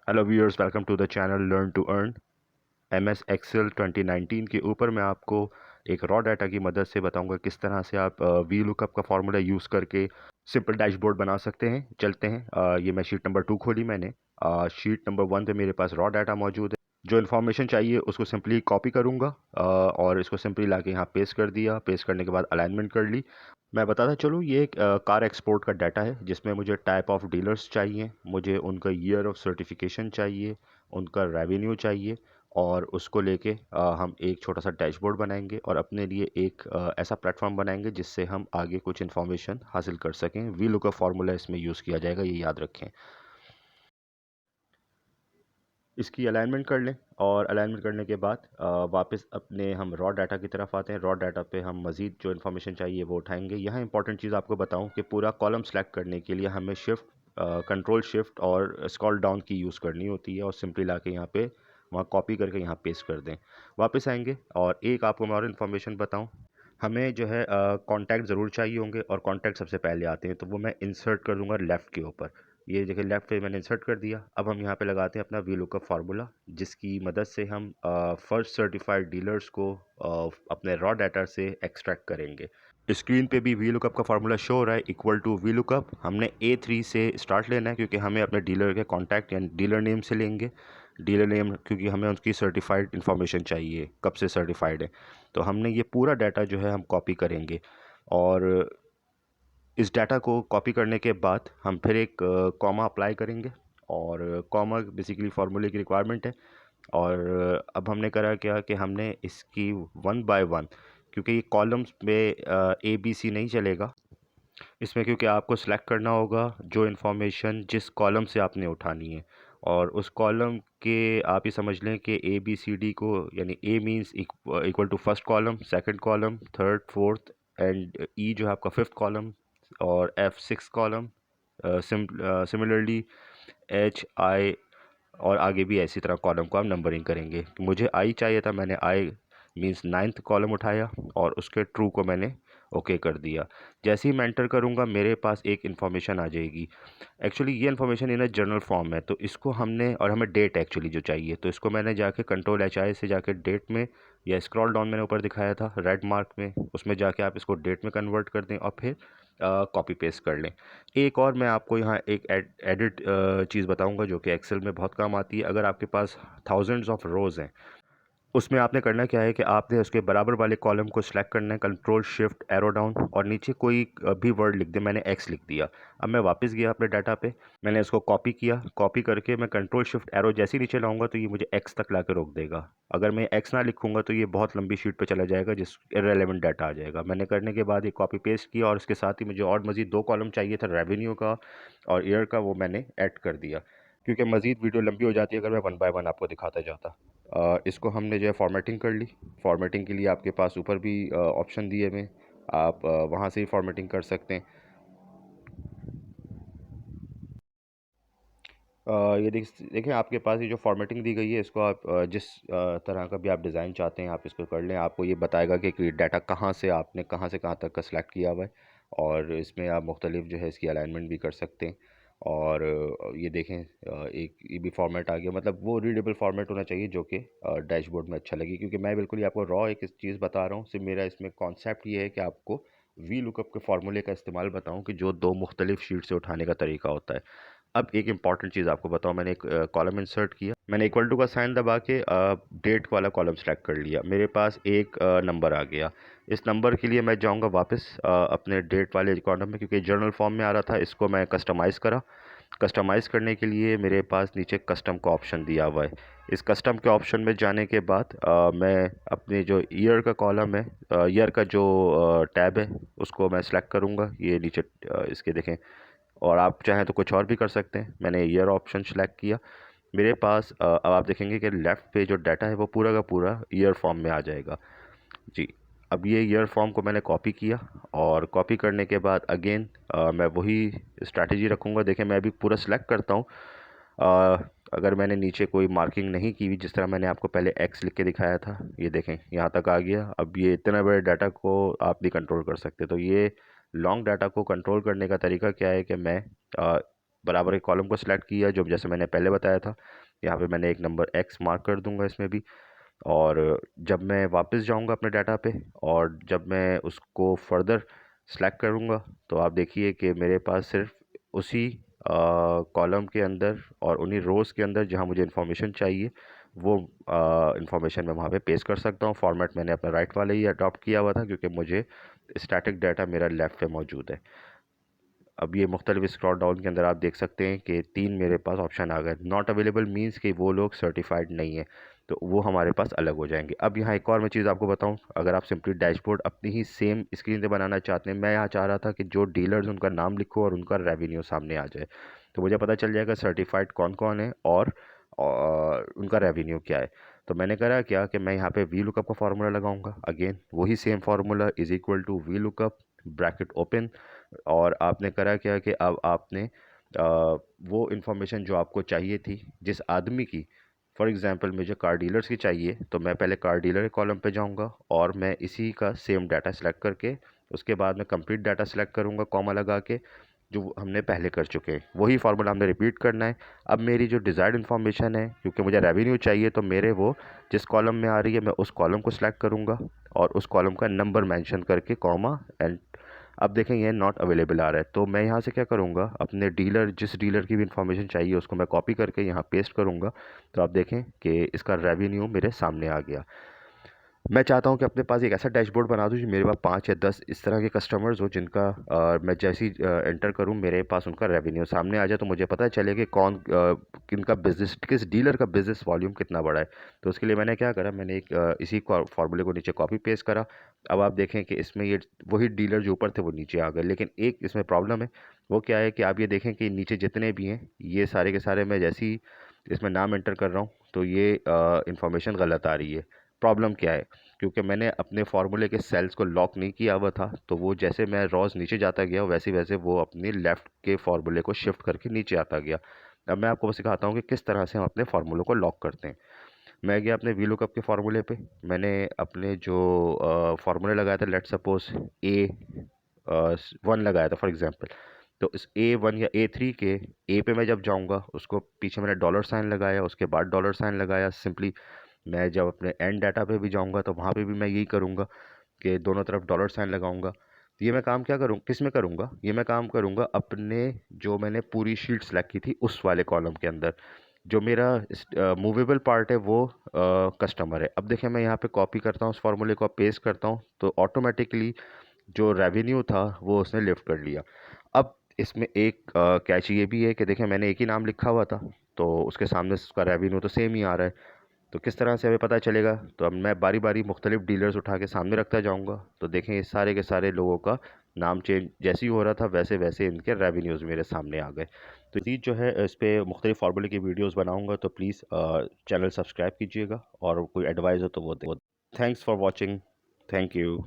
Hello viewers, welcome to the channel learn to earn. MS excel 2019 के ऊपर मैं आपको एक रॉ डाटा की मदद से बताऊंगा किस तरह से आप वी लुकअप का फार्मूला यूज़ करके सिंपल डैशबोर्ड बना सकते हैं। चलते हैं। ये मैं शीट नंबर 2 खोली मैंने। शीट नंबर 1 पे मेरे पास रॉ डाटा मौजूद है। जो इन्फॉर्मेशन चाहिए उसको सिंपली कॉपी करूंगा और इसको सिंपली लाके यहाँ पेस्ट कर दिया। पेस्ट करने के बाद अलाइनमेंट कर ली। मैं बताता चलूँ, ये एक कार एक्सपोर्ट का डाटा है जिसमें मुझे टाइप ऑफ डीलर्स चाहिए, मुझे उनका ईयर ऑफ सर्टिफिकेशन चाहिए, उनका रेवेन्यू चाहिए और उसको लेके हम एक छोटा सा डैशबोर्ड बनाएंगे और अपने लिए एक ऐसा प्लेटफॉर्म बनाएंगे जिससे हम आगे कुछ इन्फॉर्मेशन हासिल कर सकें। वी लुकअप फार्मूला इसमें यूज़ किया जाएगा, ये याद रखें। इसकी अलाइनमेंट कर लें और अलाइनमेंट करने के बाद वापस अपने हम रॉ डाटा की तरफ आते हैं। रॉ डाटा पे हम मज़ीद जो इन्फॉर्मेशन चाहिए वो उठाएंगे। यहाँ इंपॉर्टेंट चीज़ आपको बताऊँ कि पूरा कॉलम सेलेक्ट करने के लिए हमें शिफ्ट कंट्रोल शिफ्ट और स्क्रॉल डाउन की यूज़ करनी होती है और सिंपली ला के यहाँ पे वहाँ कॉपी करके यहाँ पेस्ट कर दें। वापस आएंगे और एक आपको मैं और इन्फॉर्मेशन बताऊँ। हमें जो है कॉन्टैक्ट ज़रूर चाहिए होंगे और कॉन्टैक्ट सबसे पहले आते हैं, तो वो मैं इंसर्ट कर दूंगा लेफ़्ट के ऊपर। ये जगह लेफ़्ट पे मैंने इंसर्ट कर दिया। अब हम यहाँ पे लगाते हैं अपना वी लुकअप फार्मूला, जिसकी मदद से हम फर्स्ट सर्टिफाइड डीलर्स को अपने रॉ डाटा से एक्सट्रैक्ट करेंगे। स्क्रीन पे भी वी लुकअप का फार्मूला शो हो रहा है, इक्वल टू वी लुकअप। हमने A3 से स्टार्ट लेना है क्योंकि हमें अपने डीलर के कॉन्टैक्ट यानी डीलर नेम से लेंगे। डीलर नेम क्योंकि हमें उसकी सर्टिफाइड इन्फॉर्मेशन चाहिए, कब से सर्टिफाइड है। तो हमने ये पूरा डाटा जो है हम कॉपी करेंगे और इस डाटा को कॉपी करने के बाद हम फिर एक कॉमा अप्लाई करेंगे और कॉमा बेसिकली फार्मूले की रिक्वायरमेंट है। और अब हमने करा क्या कि हमने इसकी वन बाय वन, क्योंकि ये कॉलम्स में ABC नहीं चलेगा इसमें, क्योंकि आपको सेलेक्ट करना होगा जो इन्फॉर्मेशन जिस कॉलम से आपने उठानी है। और उस कॉलम के आप ये समझ लें कि ABCD को, यानी A means equal to first column, second column, third, fourth and E जो है आपका फिफ्थ कॉलम और F six column. Similarly HI और आगे भी इसी तरह कॉलम को हम नंबरिंग करेंगे। मुझे आई चाहिए था, मैंने आई मींस नाइन्थ कॉलम उठाया और उसके ट्रू को मैंने ओके कर दिया। जैसे ही मैं एंटर करूंगा मेरे पास एक इन्फॉर्मेशन आ जाएगी। एक्चुअली ये इन्फॉर्मेशन इन जर्नल फॉर्म है, तो इसको हमने, और हमें डेट एक्चुअली जो चाहिए, तो इसको मैंने जाके कंट्रोल HI से जाके डेट में, या स्क्रॉल डाउन मैंने ऊपर दिखाया था रेड मार्क में, उसमें जाके आप इसको डेट में कन्वर्ट कर दें और फिर कॉपी पेस्ट कर लें। एक और मैं आपको यहाँ एक एडिट चीज़ बताऊंगा जो कि एक्सेल में बहुत काम आती है। अगर आपके पास थाउजेंड्स ऑफ रोज़ हैं, उसमें आपने करना क्या है कि आपने उसके बराबर वाले कॉलम को सिलेक्ट करना है, कंट्रोल शिफ्ट एरो डाउन, और नीचे कोई भी वर्ड लिख दे। मैंने एक्स लिख दिया। अब मैं वापस गया अपने डाटा पे, मैंने इसको कॉपी किया। कॉपी करके मैं कंट्रोल शिफ्ट एरो जैसे ही नीचे लाऊंगा तो ये मुझे एक्स तक ला के रोक देगा। अगर मैं एक्स ना लिखूंगा तो ये बहुत लंबी शीट पे चला जाएगा, जिस इररेलेवेंट डाटा आ जाएगा। मैंने करने के बाद ये कॉपी पेस्ट किया और इसके साथ ही मुझे और मज़ीद 2 कॉलम चाहिए था, रेवेन्यू का और ईयर का, वो मैंने ऐड कर दिया। क्योंकि मज़ीद वीडियो लंबी हो जाती है अगर मैं वन बाय वन आपको दिखाता जाता। इसको हमने जो है फॉर्मेटिंग कर ली। फॉर्मेटिंग के लिए आपके पास ऊपर भी ऑप्शन दिए हुए, आप वहाँ से ही फॉर्मेटिंग कर सकते हैं। ये देखें आपके पास ये जो फॉर्मेटिंग दी गई है, इसको आप जिस तरह का भी आप डिज़ाइन चाहते हैं आप इसको कर लें। आपको ये बताएगा कि डाटा कहाँ से आपने कहाँ से कहाँ तक का सिलेक्ट किया हुआ है, और इसमें आप मुख्तलिफ जो है इसकी अलाइनमेंट भी कर सकते हैं। और ये देखें एक ये भी फॉर्मेट आ गया, मतलब वो रीडेबल फॉर्मेट होना चाहिए जो कि डैशबोर्ड में अच्छा लगे। क्योंकि मैं बिल्कुल ही आपको रॉ एक चीज़ बता रहा हूँ, सिर्फ मेरा इसमें कॉन्सेप्ट ये है कि आपको वी लुकअप के फार्मूले का इस्तेमाल बताऊँ कि जो 2 मुख्तलिफ शीट से उठाने का तरीका होता है। अब एक इंपॉर्टेंट चीज़ आपको बताऊं, मैंने एक कॉलम इंसर्ट किया। मैंने इक्वल टू का साइन दबा के डेट वाला कॉलम सेलेक्ट कर लिया। मेरे पास एक नंबर आ गया। इस नंबर के लिए मैं जाऊंगा वापस अपने डेट वाले कॉलम में, क्योंकि जर्नल फॉर्म में आ रहा था। इसको मैं कस्टमाइज़ करा। कस्टमाइज़ करने के लिए मेरे पास नीचे कस्टम का ऑप्शन दिया हुआ है। इस कस्टम के ऑप्शन में जाने के बाद मैं अपने जो ईयर का कॉलम है, ईयर का जो टैब है, उसको मैं सेलेक्ट करूँगा। ये नीचे इसके देखें, और आप चाहें तो कुछ और भी कर सकते हैं। मैंने ईयर ऑप्शन सेलेक्ट किया। मेरे पास अब आप देखेंगे कि लेफ़्ट पे जो डाटा है वो पूरा का पूरा ईयर फॉर्म में आ जाएगा जी। अब ये ईयर फॉर्म को मैंने कॉपी किया और कॉपी करने के बाद अगेन मैं वही स्ट्रैटेजी रखूँगा। देखें मैं अभी पूरा सेलेक्ट करता हूँ। अगर मैंने नीचे कोई मार्किंग नहीं की हुई, जिस तरह मैंने आपको पहले एक्स लिख के दिखाया था, ये देखें यहाँ तक आ गया। अब ये इतने बड़े डाटा को आप भी कंट्रोल कर सकते, तो ये लॉन्ग डाटा को कंट्रोल करने का तरीका क्या है कि मैं बराबर के कॉलम को सिलेक्ट किया, जो जैसे मैंने पहले बताया था। यहाँ पे मैंने एक नंबर एक्स मार्क कर दूंगा इसमें भी। और जब मैं वापस जाऊंगा अपने डाटा पे और जब मैं उसको फर्दर सेलेक्ट करूंगा, तो आप देखिए कि मेरे पास सिर्फ उसी कॉलम के अंदर और उन्हीं रोज़ के अंदर जहां मुझे इन्फॉर्मेशन चाहिए वो इन्फॉर्मेशन मैं वहां पे पेस्ट कर सकता हूं। फॉर्मेट मैंने अपना राइट वाला ही अडॉप्ट किया हुआ था, क्योंकि मुझे स्टैटिक डाटा मेरा लेफ़्ट पे मौजूद है। अब ये मुख्तलिफ स्क्रॉल डाउन के अंदर आप देख सकते हैं कि 3 मेरे पास ऑप्शन आ गए। नॉट अवेलेबल मीन्स कि वो लोग सर्टिफाइड नहीं है, तो वो हमारे पास अलग हो जाएंगे। अब यहाँ एक और मैं चीज़ आपको बताऊँ, अगर आप सिंपली डैशबोर्ड अपनी ही सेम स्क्रीन पे बनाना चाहते हैं, मैं यहाँ चाह रहा था कि जो डीलर्स उनका नाम लिखो और उनका रेवेन्यू सामने आ जाए, तो मुझे पता चल जाएगा सर्टिफाइड कौन कौन है और उनका रेवेन्यू क्या है। तो मैंने करा क्या कि मैं यहाँ पे वी लुकअप का फार्मूला लगाऊंगा। अगेन वही same formula is equal to V lookup bracket open. और आपने करा क्या कि अब आपने वो इन्फॉर्मेशन जो आपको चाहिए थी जिस आदमी की, फॉर एग्जांपल मुझे कार डीलर्स की चाहिए, तो मैं पहले कार डीलर के कॉलम पे जाऊंगा और मैं इसी का सेम डाटा सेलेक्ट करके उसके बाद मैं कंप्लीट डाटा सेलेक्ट करूंगा कॉमा लगा के, जो हमने पहले कर चुके हैं। वही फार्मूला हमने रिपीट करना है। अब मेरी जो डिज़ायर्ड इन्फॉर्मेशन है, क्योंकि मुझे रेवेन्यू चाहिए, तो मेरे वो जिस कॉलम में आ रही है मैं उस कॉलम को सिलेक्ट करूंगा और उस कॉलम का नंबर मेंशन करके कॉमा एंड। अब देखें ये नॉट अवेलेबल आ रहा है, तो मैं यहाँ से क्या करूँगा, अपने डीलर जिस डीलर की भी इन्फॉर्मेशन चाहिए उसको मैं कॉपी करके यहाँ पेस्ट करूँगा। तो आप देखें कि इसका रेवेन्यू मेरे सामने आ गया। मैं चाहता हूँ कि अपने पास एक ऐसा डैशबोर्ड बना दूँ जो मेरे पास 5 या 10 इस तरह के कस्टमर्स हो जिनका मैं जैसे ही एंटर करूँ मेरे पास उनका रेवेन्यू सामने आ जाए, तो मुझे पता चले कि किनका बिज़नेस, किस डीलर का बिज़नेस वॉल्यूम कितना बड़ा है। तो उसके लिए मैंने क्या करा, मैंने एक इसी फार्मूले को नीचे कॉपी पेस्ट करा। अब आप देखें कि इसमें ये वही डीलर जो ऊपर थे वो नीचे आ गए, लेकिन एक इसमें प्रॉब्लम है। वो क्या है कि आप ये देखें कि नीचे जितने भी हैं ये सारे के सारे मैं जैसे ही इसमें नाम एंटर कर रहा हूँ तो ये इंफॉर्मेशन गलत आ रही है। प्रॉब्लम क्या है, क्योंकि मैंने अपने फार्मूले के सेल्स को लॉक नहीं किया हुआ था, तो वो जैसे मैं रॉज नीचे जाता गया वैसे वैसे वो अपने लेफ़्ट के फार्मूले को शिफ्ट करके नीचे आता गया। अब मैं आपको सिखाता हूँ कि किस तरह से हम अपने फार्मूलों को लॉक करते हैं। मैं गया अपने वी लुकअप के फार्मूले पे, मैंने अपने जो फार्मूले लगाया था, लेट सपोज ए 1 लगाया था फॉर एग्जांपल। तो इस A1 या A3 के ए पे मैं जब जाऊंगा उसको पीछे मैंने डॉलर साइन लगाया, उसके बाद डॉलर साइन लगाया। सिंपली मैं जब अपने एंड डाटा पे भी जाऊंगा तो वहाँ पे भी मैं यही करूँगा कि दोनों तरफ डॉलर साइन लगाऊंगा। तो ये मैं काम क्या करूँ, किस में करूँगा, ये मैं काम करूँगा अपने जो मैंने पूरी शीट सेलेक्ट की थी उस वाले कॉलम के अंदर। जो मेरा मूवेबल पार्ट है वो कस्टमर है। अब देखिए मैं यहाँ पे कॉपी करता हूँ उस फार्मूले को, पेस्ट करता हूँ, तो ऑटोमेटिकली जो रेवेन्यू था वो उसने लिफ्ट कर लिया। अब इसमें एक कैच ये भी है कि देखें मैंने एक ही नाम लिखा हुआ था, तो उसके सामने उसका रेवेन्यू तो सेम ही आ रहा है। तो किस तरह से हमें पता चलेगा, तो अब मैं बारी बारी मुख्तलिफ डीलर्स उठा के सामने रखता जाऊंगा, तो देखें ये सारे के सारे लोगों का नाम चेंज जैसे ही हो रहा था वैसे वैसे इनके रेवेन्यूज़ मेरे सामने आ गए। तो ये जो है इस पर मुख्तलिफ फार्मूले की वीडियोज़ बनाऊंगा, तो प्लीज़ चैनल सब्सक्राइब कीजिएगा और कोई एडवाइस हो तो वो thanks for watching. Thank you.